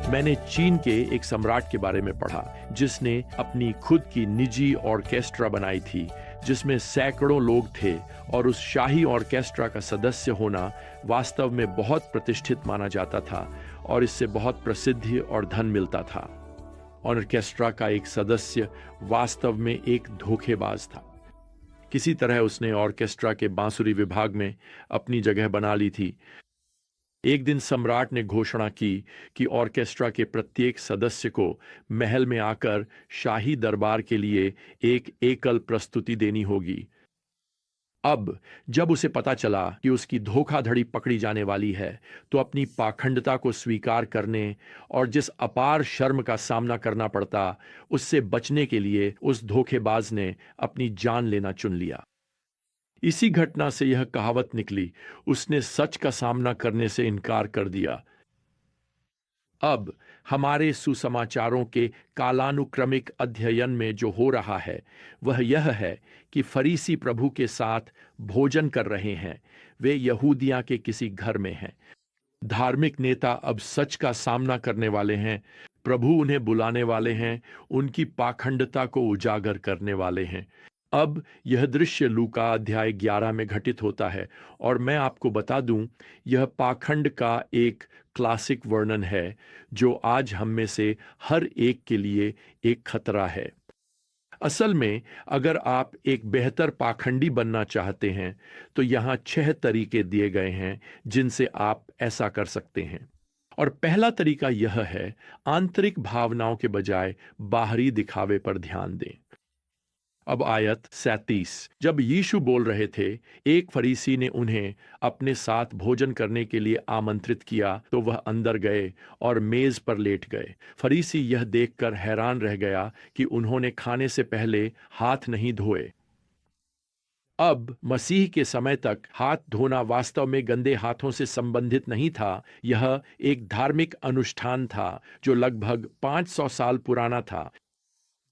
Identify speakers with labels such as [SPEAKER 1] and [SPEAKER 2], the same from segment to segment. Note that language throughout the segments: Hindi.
[SPEAKER 1] मैंने चीन के एक सम्राट के बारे में पढ़ा जिसने अपनी खुद की निजी ऑर्केस्ट्रा बनाई थी जिसमें सैकड़ों लोग थे और उस शाही ऑर्केस्ट्रा का सदस्य होना वास्तव में बहुत प्रतिष्ठित माना जाता था और इससे बहुत प्रसिद्धि और धन मिलता था। ऑर्केस्ट्रा का एक सदस्य वास्तव में एक धोखेबाज था। किसी तरह उसने ऑर्केस्ट्रा के बांसुरी विभाग में अपनी जगह बना ली थी। एक दिन सम्राट ने घोषणा की कि ऑर्केस्ट्रा के प्रत्येक सदस्य को महल में आकर शाही दरबार के लिए एक एकल प्रस्तुति देनी होगी। अब जब उसे पता चला कि उसकी धोखाधड़ी पकड़ी जाने वाली है, तो अपनी पाखंडता को स्वीकार करने और जिस अपार शर्म का सामना करना पड़ता, उससे बचने के लिए उस धोखेबाज ने अपनी जान लेना चुन लिया। इसी घटना से यह कहावत निकली, उसने सच का सामना करने से इनकार कर दिया। अब हमारे सुसमाचारों के कालानुक्रमिक अध्ययन में जो हो रहा है वह यह है कि फरीसी प्रभु के साथ भोजन कर रहे हैं। वे यहूदिया के किसी घर में हैं। धार्मिक नेता अब सच का सामना करने वाले हैं। प्रभु उन्हें बुलाने वाले हैं, उनकी पाखंडता को उजागर करने वाले हैं। अब यह दृश्य लूका अध्याय 11 में घटित होता है और मैं आपको बता दूं, यह पाखंड का एक क्लासिक वर्णन है जो आज हम में से हर एक के लिए एक खतरा है। असल में अगर आप एक बेहतर पाखंडी बनना चाहते हैं तो यहाँ 6 तरीके दिए गए हैं जिनसे आप ऐसा कर सकते हैं। और पहला तरीका यह है, आंतरिक भावनाओं के बजाय बाहरी दिखावे पर ध्यान दें। अब आयत 37। जब यीशु बोल रहे थे, एक फरीसी ने उन्हें अपने साथ भोजन करने के लिए आमंत्रित किया तो वह अंदर गए और मेज पर लेट गए। फरीसी यह देखकर हैरान रह गया कि उन्होंने खाने से पहले हाथ नहीं धोए। अब मसीह के समय तक हाथ धोना वास्तव में गंदे हाथों से संबंधित नहीं था। यह एक धार्मिक अनुष्ठान था जो लगभग 500 साल पुराना था।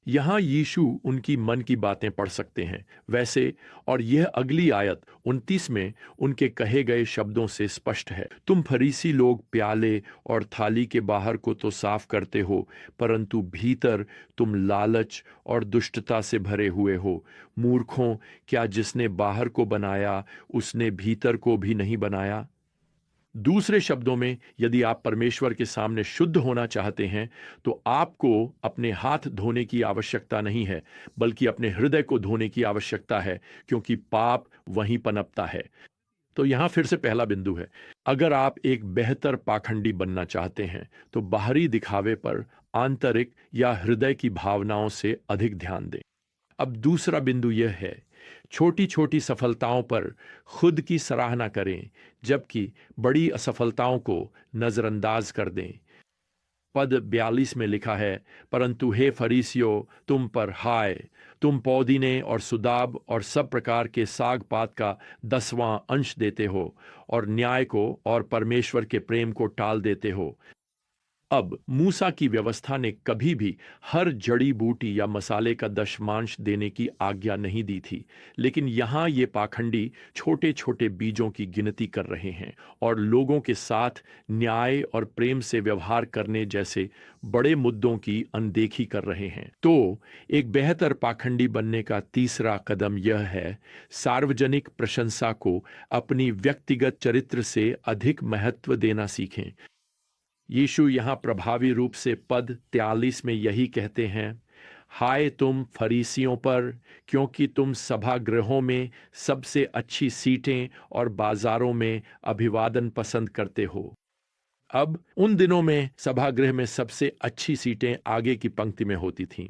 [SPEAKER 1] यहाँ यीशु उनकी मन की बातें पढ़ सकते हैं वैसे, और यह अगली आयत 29 में उनके कहे गए शब्दों से स्पष्ट है। तुम फरीसी लोग प्याले और थाली के बाहर को तो साफ करते हो, परंतु भीतर तुम लालच और दुष्टता से भरे हुए हो। मूर्खों, क्या जिसने बाहर को बनाया उसने भीतर को भी नहीं बनाया? दूसरे शब्दों में, यदि आप परमेश्वर के सामने शुद्ध होना चाहते हैं तो आपको अपने हाथ धोने की आवश्यकता नहीं है, बल्कि अपने हृदय को धोने की आवश्यकता है, क्योंकि पाप वहीं पनपता है। तो यहां फिर से पहला बिंदु है, अगर आप एक बेहतर पाखंडी बनना चाहते हैं तो बाहरी दिखावे पर आंतरिक या हृदय की भावनाओं से अधिक ध्यान दें। अब दूसरा बिंदु यह है, छोटी छोटी सफलताओं पर खुद की सराहना करें जबकि बड़ी असफलताओं को नजरअंदाज कर दें। पद 42 में लिखा है, परंतु हे फरीसियों, तुम पर हाय, तुम पौदीने और सुदाब और सब प्रकार के साग पात का 10वां अंश देते हो और न्याय को और परमेश्वर के प्रेम को टाल देते हो। अब मूसा की व्यवस्था ने कभी भी हर जड़ी बूटी या मसाले का दशमांश देने की आज्ञा नहीं दी थी, लेकिन यहाँ ये पाखंडी छोटे छोटे बीजों की गिनती कर रहे हैं और लोगों के साथ न्याय और प्रेम से व्यवहार करने जैसे बड़े मुद्दों की अनदेखी कर रहे हैं। तो एक बेहतर पाखंडी बनने का तीसरा कदम यह है, सार्वजनिक प्रशंसा को अपनी व्यक्तिगत चरित्र से अधिक महत्व देना सीखें। यीशु यहाँ प्रभावी रूप से पद 43 में यही कहते हैं, हाय तुम फरीसियों पर, क्योंकि तुम सभागृहों में सबसे अच्छी सीटें और बाजारों में अभिवादन पसंद करते हो। अब उन दिनों में सभागृह में सबसे अच्छी सीटें आगे की पंक्ति में होती थीं।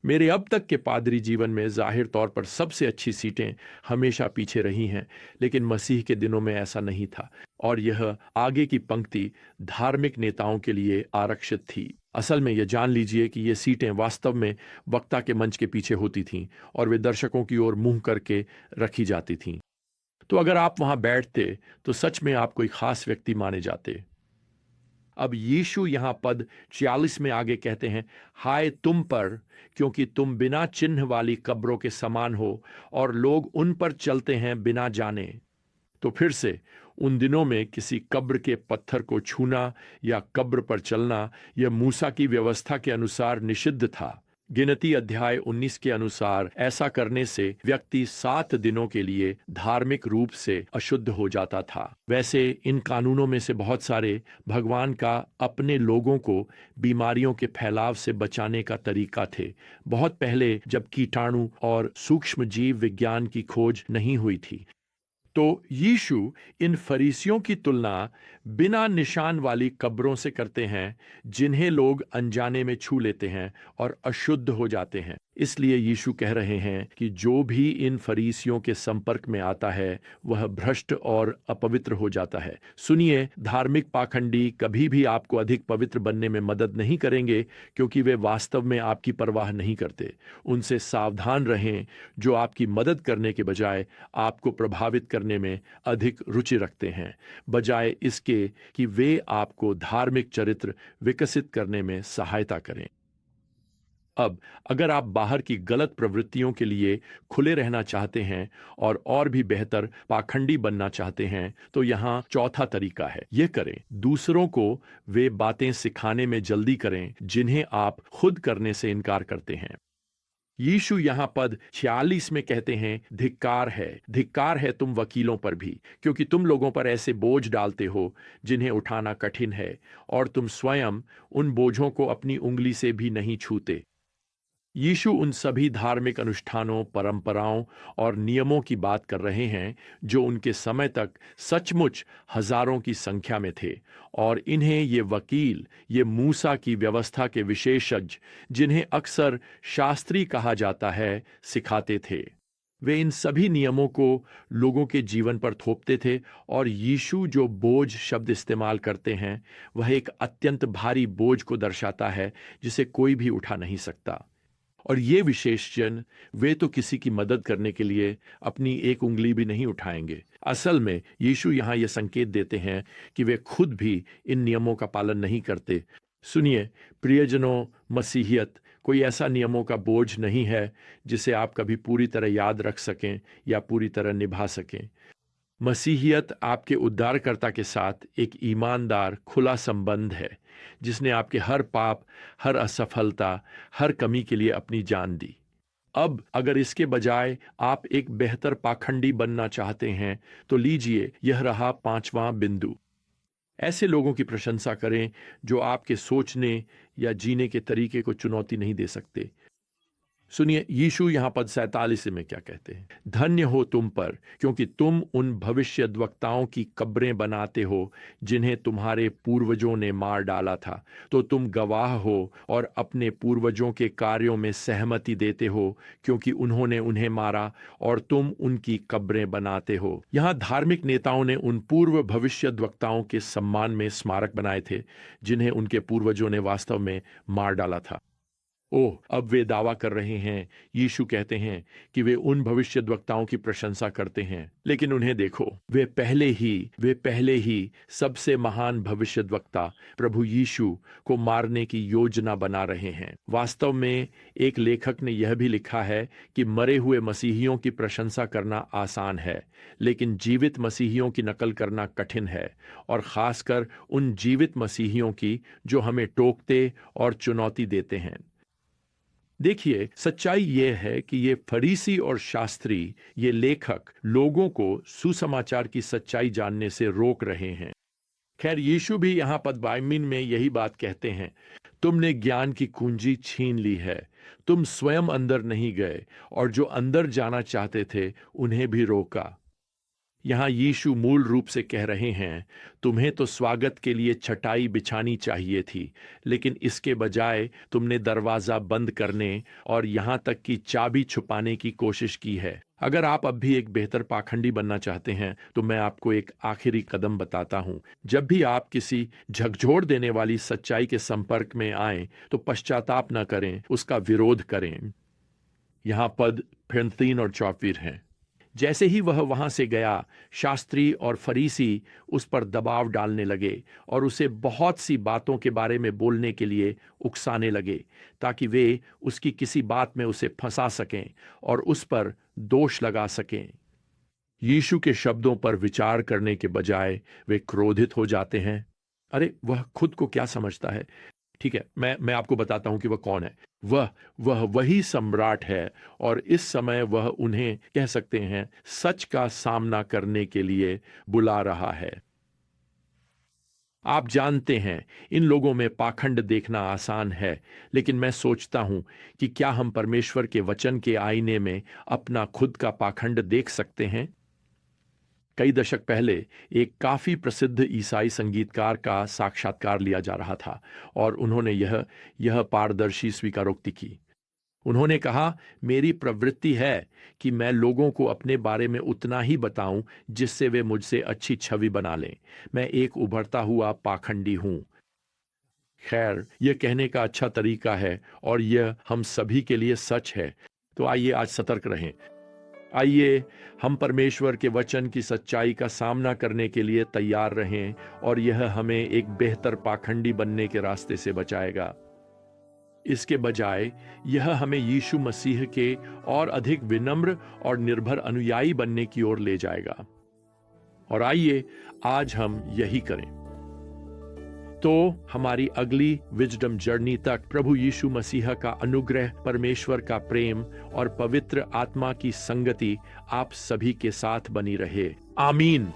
[SPEAKER 1] मेरे अब तक के पादरी जीवन में जाहिर तौर पर सबसे अच्छी सीटें हमेशा पीछे रही हैं, लेकिन मसीह के दिनों में ऐसा नहीं था और यह आगे की पंक्ति धार्मिक नेताओं के लिए आरक्षित थी। असल में यह जान लीजिए कि ये सीटें वास्तव में वक्ता के मंच के पीछे होती थीं और वे दर्शकों की ओर मुंह करके रखी जाती थीं। तो अगर आप वहां बैठते तो सच में आप कोई खास व्यक्ति माने जाते। अब यीशु यहां पद 46 में आगे कहते हैं, हाय तुम पर, क्योंकि तुम बिना चिन्ह वाली कब्रों के समान हो और लोग उन पर चलते हैं बिना जाने। तो फिर से उन दिनों में किसी कब्र के पत्थर को छूना या कब्र पर चलना यह मूसा की व्यवस्था के अनुसार निषिद्ध था। गिनती अध्याय 19 के अनुसार ऐसा करने से व्यक्ति 7 दिनों के लिए धार्मिक रूप से अशुद्ध हो जाता था। वैसे इन कानूनों में से बहुत सारे भगवान का अपने लोगों को बीमारियों के फैलाव से बचाने का तरीका थे, बहुत पहले जब कीटाणु और सूक्ष्म जीव विज्ञान की खोज नहीं हुई थी। तो यीशु इन फरीसियों की तुलना बिना निशान वाली कब्रों से करते हैं, जिन्हें लोग अनजाने में छू लेते हैं और अशुद्ध हो जाते हैं। इसलिए यीशु कह रहे हैं कि जो भी इन फरीसियों के संपर्क में आता है वह भ्रष्ट और अपवित्र हो जाता है। सुनिए, धार्मिक पाखंडी कभी भी आपको अधिक पवित्र बनने में मदद नहीं करेंगे, क्योंकि वे वास्तव में आपकी परवाह नहीं करते। उनसे सावधान रहें, जो आपकी मदद करने के बजाय आपको प्रभावित करने में अधिक रुचि रखते हैं, बजाय इसके कि वे आपको धार्मिक चरित्र विकसित करने में सहायता करें। अब अगर आप बाहर की गलत प्रवृत्तियों के लिए खुले रहना चाहते हैं और भी बेहतर पाखंडी बनना चाहते हैं, तो यहाँ चौथा तरीका है। ये करें, दूसरों को वे बातें सिखाने में जल्दी करें जिन्हें आप खुद करने से इनकार करते हैं। यीशु यहाँ पद 46 में कहते हैं, धिक्कार है तुम वकीलों पर भी, क्योंकि तुम लोगों पर ऐसे बोझ डालते हो जिन्हें उठाना कठिन है, और तुम स्वयं उन बोझों को अपनी उंगली से भी नहीं छूते। यीशु उन सभी धार्मिक अनुष्ठानों, परंपराओं और नियमों की बात कर रहे हैं जो उनके समय तक सचमुच हजारों की संख्या में थे, और इन्हें ये वकील, ये मूसा की व्यवस्था के विशेषज्ञ, जिन्हें अक्सर शास्त्री कहा जाता है, सिखाते थे। वे इन सभी नियमों को लोगों के जीवन पर थोपते थे, और यीशु जो बोझ शब्द इस्तेमाल करते हैं वह एक अत्यंत भारी बोझ को दर्शाता है जिसे कोई भी उठा नहीं सकता। और ये विशेष जन, वे तो किसी की मदद करने के लिए अपनी एक उंगली भी नहीं उठाएंगे। असल में यीशु यहाँ ये संकेत देते हैं कि वे खुद भी इन नियमों का पालन नहीं करते। सुनिए प्रियजनों, मसीहियत कोई ऐसा नियमों का बोझ नहीं है जिसे आप कभी पूरी तरह याद रख सकें या पूरी तरह निभा सकें। मसीहियत आपके उद्धारकर्ता के साथ एक ईमानदार, खुला संबंध है, जिसने आपके हर पाप, हर असफलता, हर कमी के लिए अपनी जान दी। अब अगर इसके बजाय आप एक बेहतर पाखंडी बनना चाहते हैं, तो लीजिए यह रहा 5वां बिंदु। ऐसे लोगों की प्रशंसा करें जो आपके सोचने या जीने के तरीके को चुनौती नहीं दे सकते। सुनिए यीशु यहां पद 47 में क्या कहते हैं, धन्य हो तुम पर, क्योंकि तुम उन भविष्यद्वक्ताओं की कब्रें बनाते हो जिन्हें तुम्हारे पूर्वजों ने मार डाला था। तो तुम गवाह हो और अपने पूर्वजों के कार्यों में सहमति देते हो, क्योंकि उन्होंने उन्हें मारा और तुम उनकी कब्रें बनाते हो। यहाँ धार्मिक नेताओं ने उन पूर्व भविष्यद्वक्ताओं के सम्मान में स्मारक बनाए थे जिन्हें उनके पूर्वजों ने वास्तव में मार डाला था। ओह, अब वे दावा कर रहे हैं, यीशु कहते हैं कि वे उन भविष्यद्वक्ताओं की प्रशंसा करते हैं, लेकिन उन्हें देखो, वे पहले ही सबसे महान भविष्यद्वक्ता प्रभु यीशु को मारने की योजना बना रहे हैं। वास्तव में एक लेखक ने यह भी लिखा है कि मरे हुए मसीहियों की प्रशंसा करना आसान है, लेकिन जीवित मसीहियों की नकल करना कठिन है, और खासकर उन जीवित मसीहियों की जो हमें टोकते और चुनौती देते हैं। देखिए, सच्चाई यह है कि ये फरीसी और शास्त्री, ये लेखक लोगों को सुसमाचार की सच्चाई जानने से रोक रहे हैं। खैर, यीशु भी यहाँ पद 52 में यही बात कहते हैं, तुमने ज्ञान की कुंजी छीन ली है, तुम स्वयं अंदर नहीं गए, और जो अंदर जाना चाहते थे उन्हें भी रोका। यहाँ यीशु मूल रूप से कह रहे हैं, तुम्हें तो स्वागत के लिए छटाई बिछानी चाहिए थी, लेकिन इसके बजाय तुमने दरवाजा बंद करने और यहाँ तक कि चाबी छुपाने की कोशिश की है। अगर आप अब भी एक बेहतर पाखंडी बनना चाहते हैं, तो मैं आपको एक आखिरी कदम बताता हूँ। जब भी आप किसी झकझोर देने वाली सच्चाई के संपर्क में आए, तो पश्चाताप न करें, उसका विरोध करें। यहाँ पद 3 और 4 हैं। जैसे ही वह वहां से गया, शास्त्री और फरीसी उस पर दबाव डालने लगे और उसे बहुत सी बातों के बारे में बोलने के लिए उकसाने लगे, ताकि वे उसकी किसी बात में उसे फंसा सकें और उस पर दोष लगा सकें। यीशु के शब्दों पर विचार करने के बजाय वे क्रोधित हो जाते हैं। अरे वह खुद को क्या समझता है? ठीक है, मैं आपको बताता हूं कि वह कौन है। वह वही सम्राट है और इस समय वह उन्हें कह सकते हैं सच का सामना करने के लिए बुला रहा है। आप जानते हैं, इन लोगों में पाखंड देखना आसान है, लेकिन मैं सोचता हूं कि क्या हम परमेश्वर के वचन के आईने में अपना खुद का पाखंड देख सकते हैं? कई दशक पहले एक काफी प्रसिद्ध ईसाई संगीतकार का साक्षात्कार लिया जा रहा था और उन्होंने यह पारदर्शी स्वीकारोक्ति की। उन्होंने कहा, मेरी प्रवृत्ति है कि मैं लोगों को अपने बारे में उतना ही बताऊं जिससे वे मुझसे अच्छी छवि बना लें। मैं एक उभरता हुआ पाखंडी हूं। खैर, यह कहने का अच्छा तरीका है और यह हम सभी के लिए सच है। तो आइए आज सतर्क रहें। आइए हम परमेश्वर के वचन की सच्चाई का सामना करने के लिए तैयार रहें और यह हमें एक बेहतर पाखंडी बनने के रास्ते से बचाएगा। इसके बजाय यह हमें यीशु मसीह के और अधिक विनम्र और निर्भर अनुयायी बनने की ओर ले जाएगा। और आइए आज हम यही करें। तो हमारी अगली विजडम जर्नी तक प्रभु यीशु मसीह का अनुग्रह, परमेश्वर का प्रेम और पवित्र आत्मा की संगति आप सभी के साथ बनी रहे। आमीन।